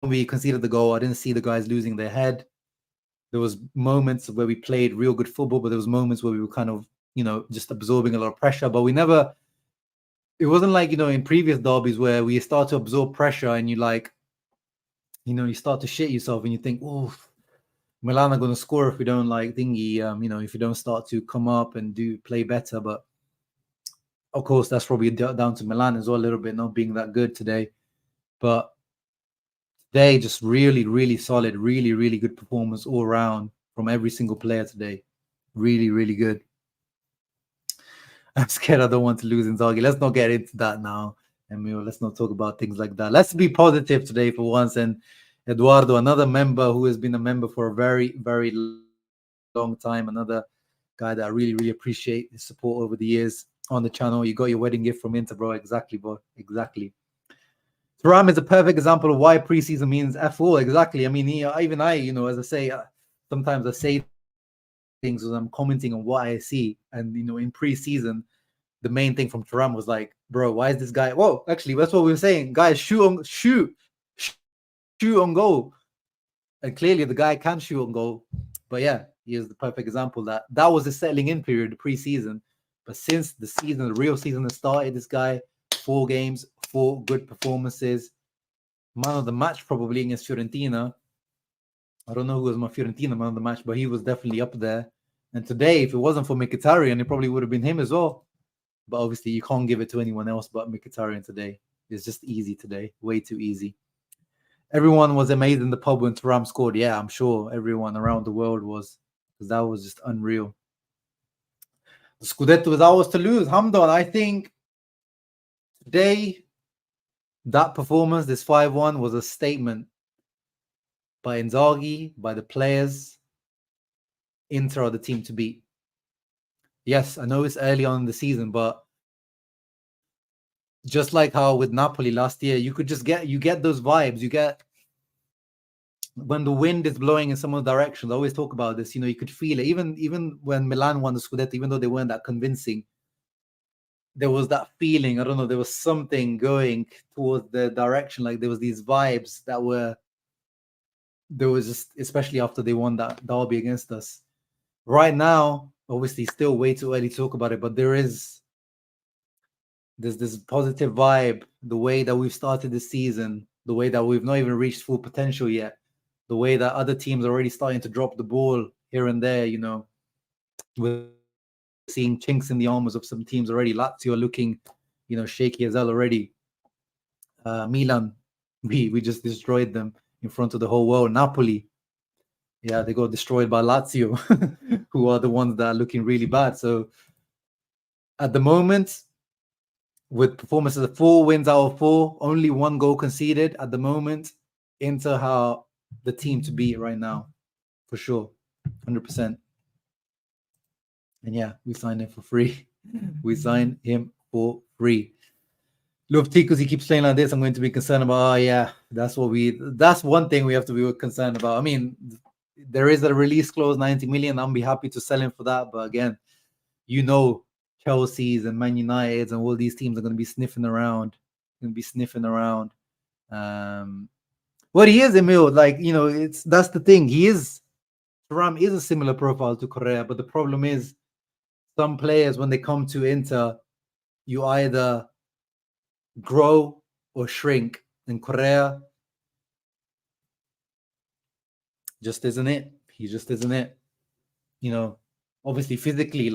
we conceded the goal, I didn't see the guys losing their head. There was moments where we played real good football, but there was moments where we were kind of, just absorbing a lot of pressure. But we never. It wasn't like in previous derbies where we start to absorb pressure and you you start to shit yourself and you think, oh, Milan are going to score if we don't if we don't start to come up and play better. But of course, that's probably down to Milan as well, a little bit, not being that good today. But they just really, really solid, really, really good performance all around from every single player today. Really, really good. I'm scared I don't want to lose Inzaghi. Let's not get into that now. Emil, let's not talk about things like that. Let's be positive today for once. And Eduardo, another member who has been a member for a very, very long time, another guy that I really, really appreciate his support over the years on the channel. You got your wedding gift from Inter, bro. Exactly, bro. Exactly. Thuram is a perfect example of why preseason means F4. Exactly. I mean, even I, as I say, sometimes I say things as I'm commenting on what I see. And, in preseason, the main thing from Thuram was like, bro, why is this guy? Whoa, actually, that's what we were saying. Guys, shoot on goal. And clearly the guy can shoot on goal. But yeah, he is the perfect example that was the settling in period, the preseason. But since the real season has started, this guy, 4 games, 4 good performances. Man of the match probably against Fiorentina. I don't know who was my Fiorentina man of the match, but he was definitely up there. And today, if it wasn't for Mkhitaryan, it probably would have been him as well. But obviously, you can't give it to anyone else but Mkhitaryan today. It's just easy today. Way too easy. Everyone was amazed in the pub when Thuram scored. Yeah, I'm sure everyone around the world was. Because that was just unreal. The Scudetto was ours to lose. Hamdan, I think today, that performance, this 5-1, was a statement by Inzaghi, by the players. Inter are the team to beat. Yes, I know it's early on in the season, but just like how with Napoli last year, you get those vibes. You get when the wind is blowing in some of the directions. I always talk about this. You could feel it. Even when Milan won the Scudetto, even though they weren't that convincing, there was that feeling. I don't know. There was something going towards the direction. Like there was these vibes that were. There was just, especially after they won that derby against us. Right now, obviously, still way too early to talk about it, but there's this positive vibe, the way that we've started the season, the way that we've not even reached full potential yet, the way that other teams are already starting to drop the ball here and there, we're seeing chinks in the armors of some teams already. Lazio are looking, shaky as hell already. Milan, we just destroyed them in front of the whole world. Napoli, yeah, they got destroyed by Lazio, who are the ones that are looking really bad. So at the moment, with performances of 4 wins out of 4, only 1 goal conceded at the moment, Inter are the team to beat right now, for sure, 100%. And yeah, we signed him for free. We signed him for free. Lufti, because he keeps playing like this, I'm going to be concerned about. Oh yeah, that's one thing we have to be concerned about. I mean, there is a release clause, 90 million. I'll be happy to sell him for that. But again, Chelsea's and Man United's and all these teams are going to be sniffing around. What he is, Emil, that's the thing. Thuram is a similar profile to Correa, but the problem is some players, when they come to Inter, you either grow or shrink. And Correa just isn't it. He just isn't it. Obviously physically,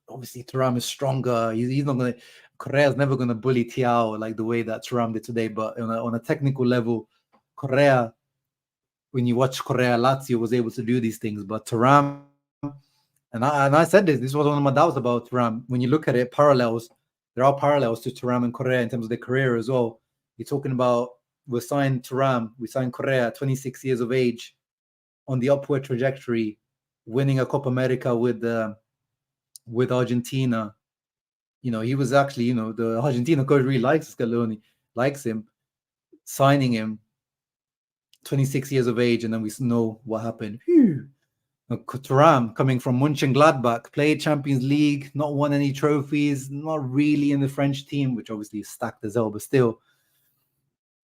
obviously Thuram is stronger. He's not going to. Correa's never going to bully Thiago like the way that Thuram did today. But on a technical level, Correa, when you watch Correa, Lazio was able to do these things. But Thuram, and I said this was one of my doubts about Thuram. When you look at it, there are parallels to Thuram and Correa in terms of their career as well. You're talking about we signed Thuram, we signed Correa, 26 years of age, on the upward trajectory, winning a Copa America with Argentina. He was actually, the Argentina coach really likes Scaloni, likes him, signing him, 26 years of age, and then we know what happened. Thuram, coming from Mönchengladbach, played Champions League, not won any trophies, not really in the French team, which obviously is stacked as hell, but still.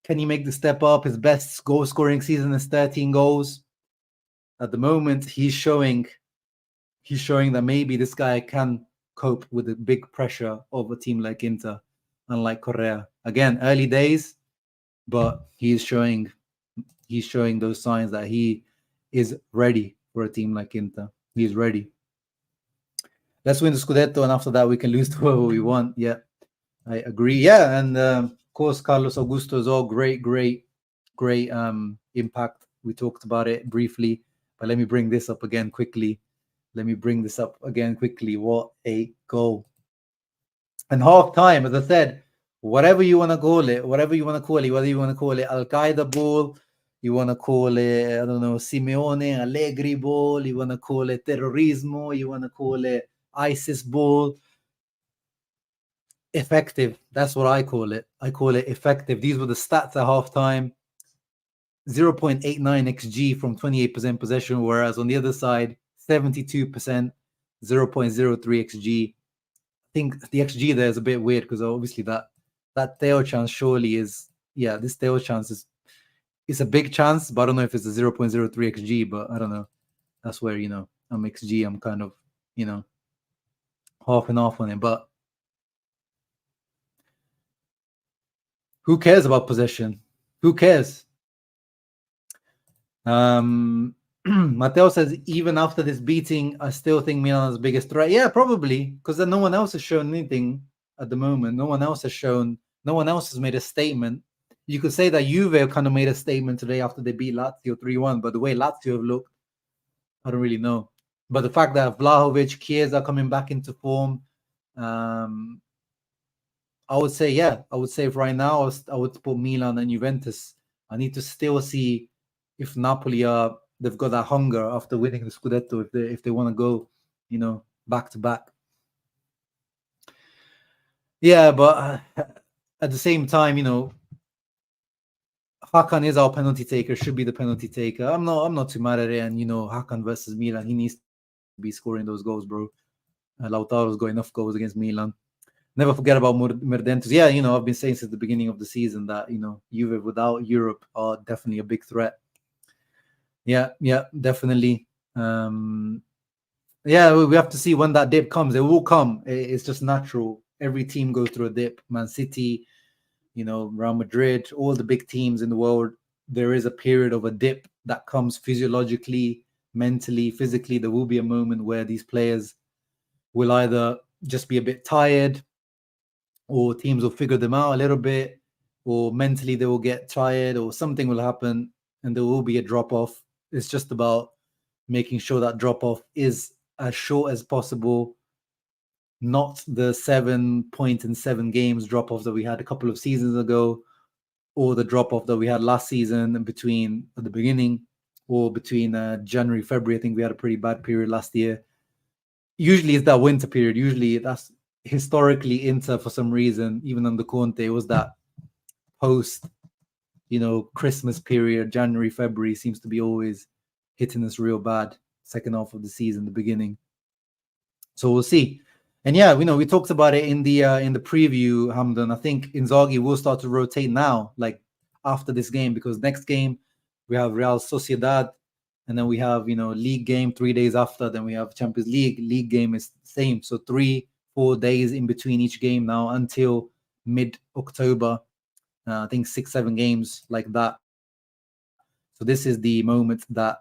Can he make the step up? His best goal scoring season is 13 goals. At the moment, he's showing that maybe this guy can cope with the big pressure of a team like Inter, unlike Correa. Again, early days, but he's showing those signs that he is ready for a team like Inter. He's ready. Let's win the Scudetto, and after that, we can lose to whoever we want. Yeah, I agree. Yeah, and of course, Carlos Augusto is all great impact. We talked about it briefly, but let me bring this up again quickly. What a goal. And half time, as I said, whatever you want to call it, whether you want to call it Al-Qaeda ball, you want to call it, I don't know, Simeone, Allegri ball, you want to call it terrorismo, you want to call it ISIS ball. Effective. That's what I call it. I call it effective. These were the stats at halftime. 0.89 XG from 28% possession, whereas on the other side, 72%, 0.03 XG. I think the XG there is a bit weird because obviously that Theo chance surely is, this Theo chance is a big chance, but I don't know if it's a 0.03 XG, but I don't know. That's where, I'm XG, I'm kind of, half and half on it, but who cares about possession? Who cares? Matteo says, even after this beating, I still think Milan is the biggest threat. Yeah, probably, because no one else has shown anything at the moment. No one else has made a statement. You could say that Juve kind of made a statement today after they beat Lazio 3-1, but the way Lazio have looked, I don't really know. But the fact that Vlahovic, Chiesa are coming back into form, I would say right now, I would put Milan and Juventus. I need to still see if Napoli they've got that hunger after winning the Scudetto, if they want to go, back to back. Yeah, but at the same time, Hakan is our penalty taker, should be the penalty taker. I'm not too mad at it, and Hakan versus Milan, he needs to be scoring those goals, bro. Lautaro's got enough goals against Milan. Never forget about Merdentus. Yeah, I've been saying since the beginning of the season that, Juve without Europe are definitely a big threat. Yeah, definitely. We have to see when that dip comes. It will come. It's just natural. Every team goes through a dip. Man City, Real Madrid, all the big teams in the world, there is a period of a dip that comes physiologically, mentally, physically. There will be a moment where these players will either just be a bit tired, or teams will figure them out a little bit, or mentally they will get tired, or something will happen and there will be a drop-off. It's just about making sure that drop-off is as short as possible, not the 7 point in 7 games drop-off that we had a couple of seasons ago, or the drop-off that we had last season at the beginning, or between January, February. I think we had a pretty bad period last year. Usually it's that winter period. Usually that's historically Inter, for some reason, even under Conte, was that post, Christmas period. January, February seems to be always hitting us real bad. Second half of the season, the beginning. So we'll see. And yeah, we talked about it in the preview, Hamdan. I think Inzaghi will start to rotate now, like after this game, because next game we have Real Sociedad, and then we have league game 3 days after. Then we have Champions League. League game is the same, so 3-4 days in between each game now until mid-October. I think 6-7 games like that. So this is the moment that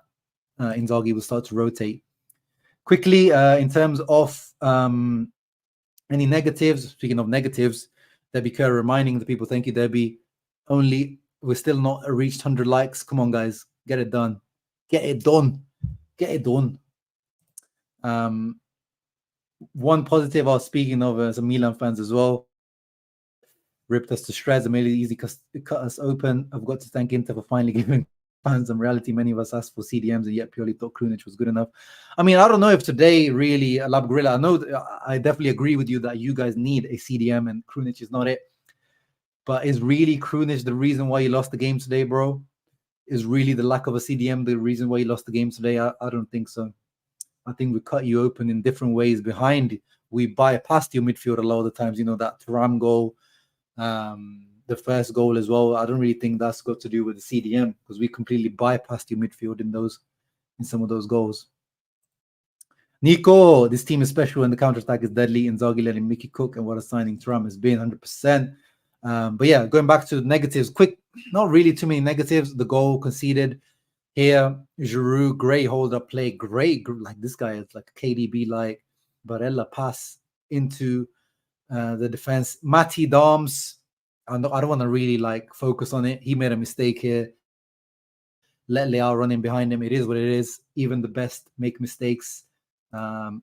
Inzaghi will start to rotate. Quickly, in terms of any negatives, speaking of negatives, Debbie Kerr reminding the people, thank you, Debbie. We're still not reached 100 likes. Come on, guys, get it done. Get it done. One positive I was speaking of some Milan fans as well. Ripped us to shreds and made it easy to cut us open. I've got to thank Inter for finally giving fans some reality. Many of us asked for CDMs and yet purely thought Krunic was good enough. I mean, I don't know if today really, Lab Gorilla, I definitely agree with you that you guys need a CDM and Krunic is not it. But is really Krunic the reason why you lost the game today, bro? Is really the lack of a CDM the reason why you lost the game today? I don't think so. I think we cut you open in different ways behind. We bypassed your midfield a lot of the times, that Thuram goal, the the first goal as well. I don't really think that's got to do with the CDM because we completely bypassed your midfield in some of those goals. Nico, this team is special and the counter-attack is deadly. Inzaghi letting Mickey cook, and what a signing Thuram has been, 100%. But yeah, going back to the negatives, quick, not really too many negatives. The goal conceded here, Giroud, great hold-up play, great, like this guy is like KDB, like Barella pass into the defense. Matty Doms, I don't want to really like focus on it. He made a mistake here. Let Leao run in behind him. It is what it is. Even the best make mistakes. Matty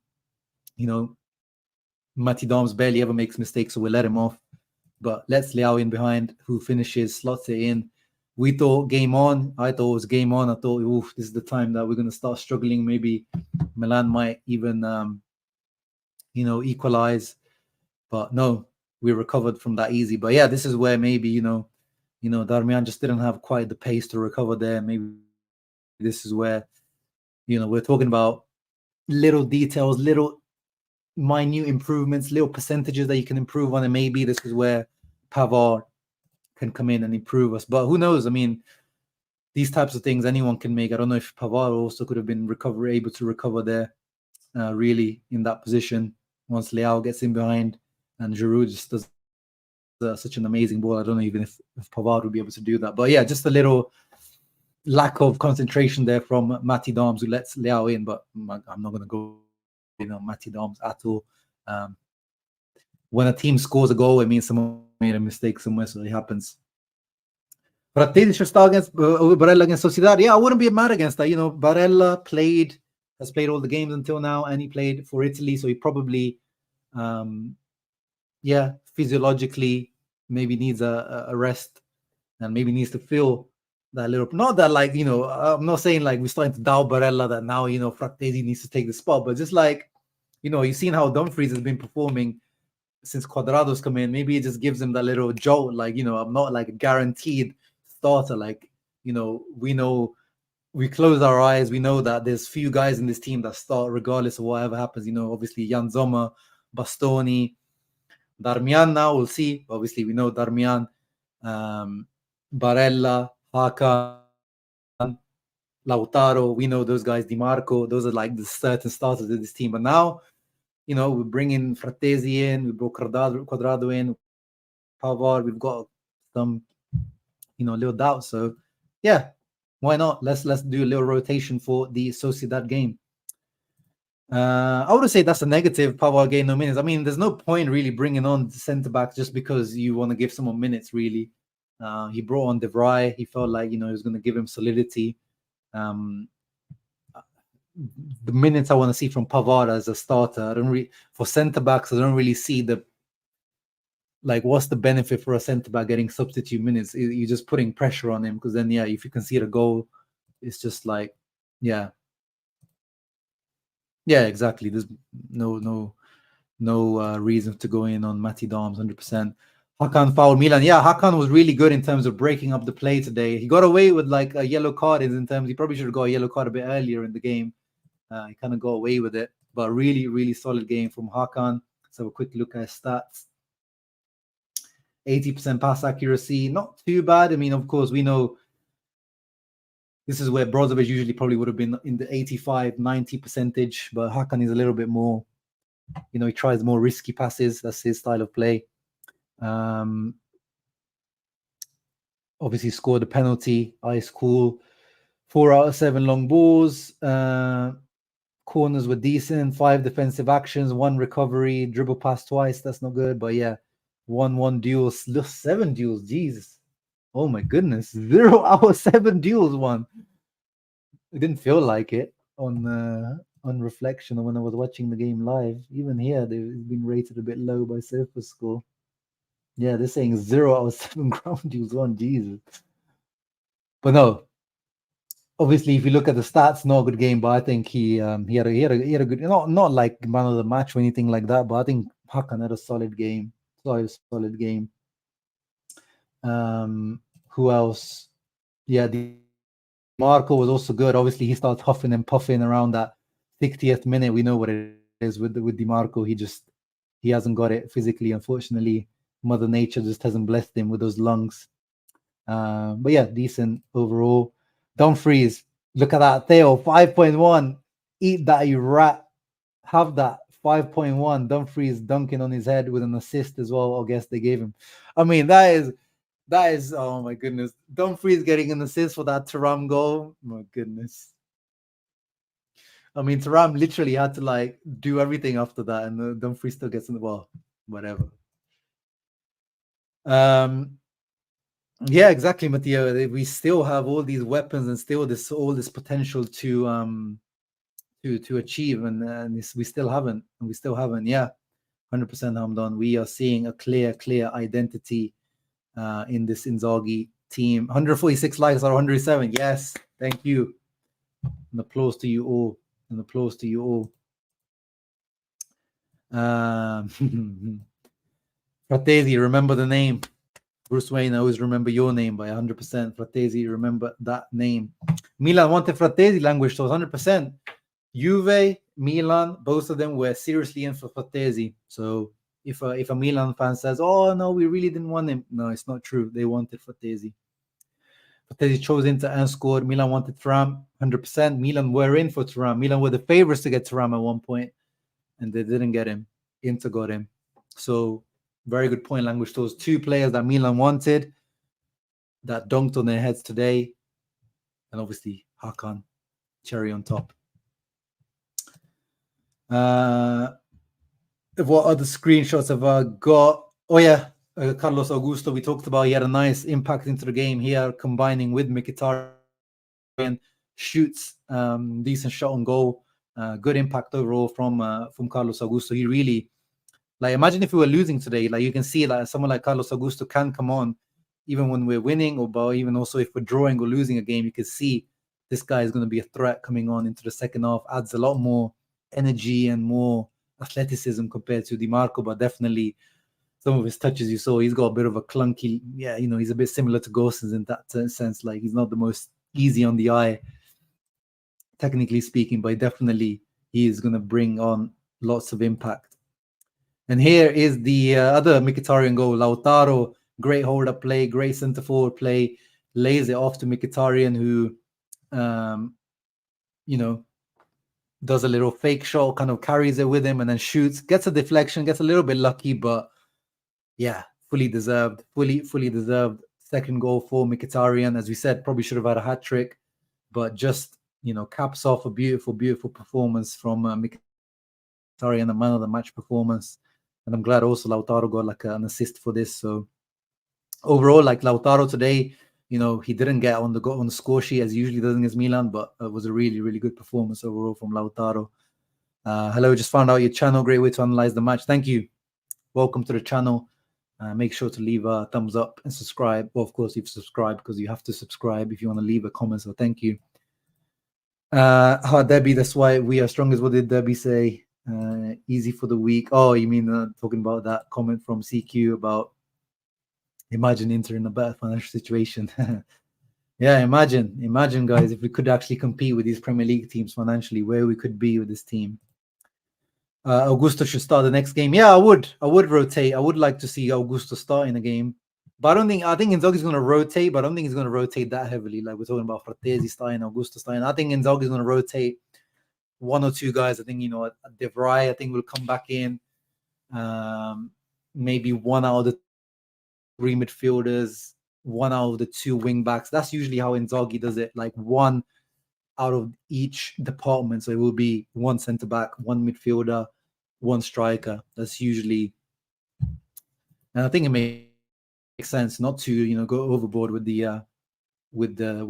Doms barely ever makes mistakes, so we'll let him off. But let's Leao in behind, who finishes, slots it in. We thought game on. I thought it was game on. I thought, oof, this is the time that we're going to start struggling. Maybe Milan might even, equalize. But no, we recovered from that easy. But yeah, this is where maybe, Darmian just didn't have quite the pace to recover there. Maybe this is where, we're talking about little details, little minute improvements, little percentages that you can improve on. And maybe this is where Pavard can come in and improve us. But who knows? I mean, these types of things anyone can make. I don't know if Pavard also could have been able to recover there, really, in that position once Leao gets in behind and Giroud just does such an amazing ball. I don't know even if Pavard would be able to do that. But yeah, just a little lack of concentration there from Matty Doms, who lets Leao in. But I'm not going to go, Matty Doms at all. When a team scores a goal, it means someone made a mistake somewhere, so it happens. Frattesi should start against Barella against Sociedad. Yeah, I wouldn't be mad against that. Barella has played all the games until now, and he played for Italy, so he probably, physiologically maybe needs a rest and maybe needs to feel that little. Not that I'm not saying like we're starting to doubt Barella that now Frattesi needs to take the spot, but just like you've seen how Dumfries has been performing since Cuadrado's come in. Maybe it just gives him that little jolt. I'm not like a guaranteed starter. We close our eyes. We know that there's few guys in this team that start regardless of whatever happens. Obviously Jan Sommer, Bastoni, Darmian. Now we'll see. Obviously we know Darmian, Barella, Hakan, Lautaro. We know those guys. Di Marco. Those are like the certain starters of this team. But now, we bring in Frattesi in, we brought Cuadrado in, Pavard, we've got some, little doubts. So, yeah, why not? Let's do a little rotation for the Sociedad game. I wouldn't say that's a negative. Pavard gained no minutes. I mean, there's no point really bringing on the centre-back just because you want to give someone minutes, really. He brought on De Vrij. He felt like, he was going to give him solidity. The minutes I want to see from Pavard as a starter, for centre backs, I don't really see what's the benefit for a centre back getting substitute minutes? You're just putting pressure on him because then, if you concede a goal, it's just exactly. There's no reason to go in on Matty Doms, 100%. Hakan fouled Milan. Yeah, Hakan was really good in terms of breaking up the play today. He got away with a yellow card in terms. He probably should have got a yellow card a bit earlier in the game. He kind of got away with it, but really, really solid game from Hakan. Let's have a quick look at his stats. 80% pass accuracy, not too bad. I mean, of course, we know this is where Brozovic usually probably would have been in the 85, 90 percentage, but Hakan is a little bit more, he tries more risky passes. That's his style of play. Obviously scored a penalty, ice cool. 4 out of 7 long balls. Corners were decent. 5 defensive actions, 1 recovery, dribble pass twice. That's not good, but yeah, 1-1 duels, 7 duels. Jesus, oh my goodness, 0 out of 7 duels won. It didn't feel like it on reflection, or when I was watching the game live. Even here, they've been rated a bit low by SofaScore. Yeah, they're saying 0 out of 7 ground duels won. Jesus, but no. Obviously, if you look at the stats, not a good game, but I think he had a good, not like man of the match or anything like that, but I think Hakan had a solid game. Solid game. Who else? Yeah, Di Marco was also good. Obviously, he started huffing and puffing around that 60th minute. We know what it is with Di Marco. He hasn't got it physically, unfortunately. Mother Nature just hasn't blessed him with those lungs. But yeah, decent overall. Dumfries, look at that. Theo, 5.1. Eat that, you rat. Have that. 5.1. Dumfries dunking on his head with an assist as well. I guess they gave him. I mean, that is, oh my goodness. Dumfries getting an assist for that Thuram goal. My goodness. I mean, Thuram literally had to like do everything after that, and Dumfries still gets in the ball. Whatever. Yeah, exactly, Matteo. We still have all these weapons and still all this potential to achieve, and we still haven't. Yeah, 100% Hamdan. We are seeing a clear identity in this Inzaghi team. 146 likes or 107. Yes, thank you. An applause to you all. An applause to you all. Fratesi, remember the name. Bruce Wayne, I always remember your name by 100%. Fratesi, remember that name. Milan wanted Fratesi language, so 100%. Juve, Milan, both of them were seriously in for Fratesi. So if a Milan fan says, "Oh no, we really didn't want him," no, it's not true. They wanted Fratesi. Fratesi chose Inter and scored. Milan wanted Thuram, 100%. Milan were in for Thuram. Milan were the favorites to get Thuram at one point, and they didn't get him. Inter got him. So very good point, language. Those two players that Milan wanted, that dunked on their heads today, and obviously Hakan, cherry on top. What other screenshots have I got? Oh yeah, Carlos Augusto. We talked about. He had a nice impact into the game here, combining with Mkhitaryan. Shoots, decent shot on goal. Good impact overall from Carlos Augusto. He really, like, imagine if we were losing today. Like, you can see like someone like Carlos Augusto can come on even when we're winning, or even also if we're drawing or losing a game. You can see this guy is going to be a threat coming on into the second half. Adds a lot more energy and more athleticism compared to Di Marco, but definitely some of his touches, you saw he's got a bit of a clunky. Yeah, he's a bit similar to Gosens in that sense. Like, he's not the most easy on the eye, technically speaking, but definitely he is going to bring on lots of impact. And here is the other Mkhitaryan goal. Lautaro, great hold-up play, great centre-forward play, lays it off to Mkhitaryan, who, does a little fake shot, kind of carries it with him, and then shoots, gets a deflection, gets a little bit lucky, but yeah, fully deserved second goal for Mkhitaryan. As we said, probably should have had a hat-trick, but just, caps off a beautiful performance from Mkhitaryan, the man of the match performance. And I'm glad also Lautaro got like an assist for this. So overall, like, Lautaro today, he didn't get on the score sheet as he usually does against Milan, but it was a really good performance overall from Lautaro. Hello, just found out your channel. Great way to analyze the match. Thank you. Welcome to the channel. Make sure to leave a thumbs up and subscribe. Well, of course, you've subscribed because you have to subscribe if you want to leave a comment. So thank you. Debbie, that's why we are strong. As what did Debbie say? Easy for the week. Oh, you mean talking about that comment from CQ about imagine Inter in a better financial situation. Yeah, imagine, guys, if we could actually compete with these Premier League teams financially, where we could be with this team. Augusto should start the next game. Yeah, I would rotate. I would like to see Augusto start in a game, but I think Inzaghi's going to rotate, but I don't think he's going to rotate that heavily. Like, we're talking about Fratesi starting, Augusto starting. I think Inzaghi's going to rotate one or two guys. I think, De Vrij, I think, will come back in. Maybe one out of the three midfielders, one out of the two wing backs. That's usually how Inzaghi does it, like one out of each department. So it will be one centre back, one midfielder, one striker. That's usually, and I think it makes sense not to go overboard with the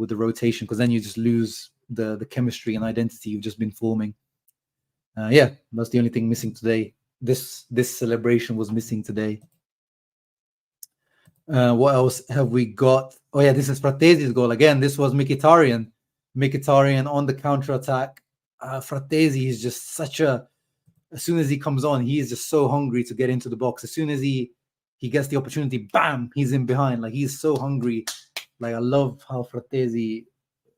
rotation, because then you just lose the chemistry and identity you've just been forming. Yeah, that's the only thing missing today. This celebration was missing today. What else have we got? Oh yeah, this is Fratesi's goal again. This was Mkhitaryan on the counter attack. Fratesi is just such a. As soon as he comes on, he is just so hungry to get into the box. As soon as he gets the opportunity, bam, he's in behind. Like, he's so hungry. Like, I love how Fratesi,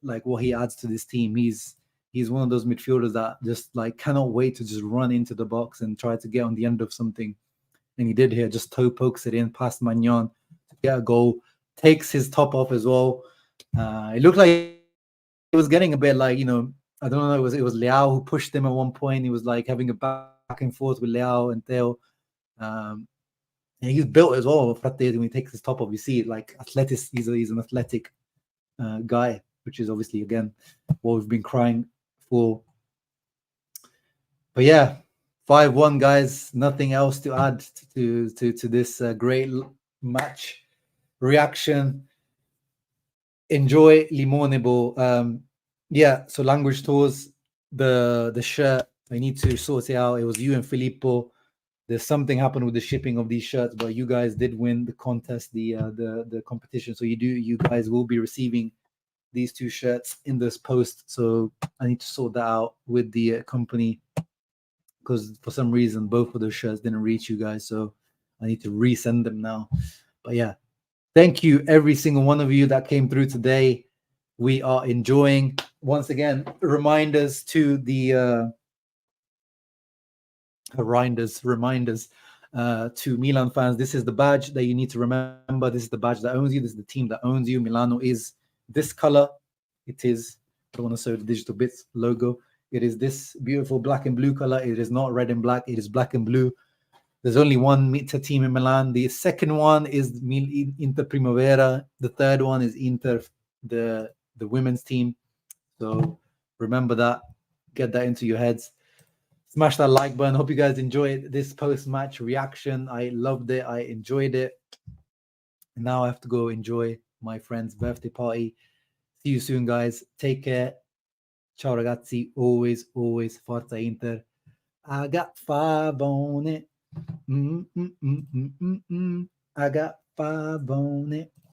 like, what he adds to this team. He's one of those midfielders that just, like, cannot wait to just run into the box and try to get on the end of something. and he did here. Just toe pokes it in past Magnon to get a goal. Takes his top off as well. It looked like it was getting a bit like, I don't know. It was Leao who pushed him at one point. He was like having a back and forth with Leao and Theo. And he's built as well. When he takes his top off, you see it like athletic. He's an athletic guy, which is obviously again what we've been crying for. But yeah, 5-1, guys. Nothing else to add to this great match reaction. Enjoy Limonebo. Yeah, so language tours, the shirt, I need to sort it out. It was you and Filippo. There's something happened with the shipping of these shirts, but you guys did win the contest, the competition. So you guys will be receiving these 2 shirts in this post. So I need to sort that out with the company, because for some reason both of those shirts didn't reach you guys. So I need to resend them now. But yeah, thank you every single one of you that came through today. We are enjoying, once again, reminders to the reminders to Milan fans. This is the badge that you need to remember. This is the badge that owns you. This is the team that owns you. Milano is this color. It is, I don't want to show the Digital Bits logo. It is this beautiful black and blue color. It is not red and black. It is black and blue. There's only one team in Milan. The second one is Inter Primavera. The third one is Inter, the women's team. So remember that. Get that into your heads. Smash that like button. Hope you guys enjoyed this post-match reaction. I loved it. I enjoyed it. And now I have to go enjoy my friend's birthday party. See you soon, guys. Take care. Ciao, ragazzi. Always, always Forza Inter. I got 5 on it. I got 5 on it.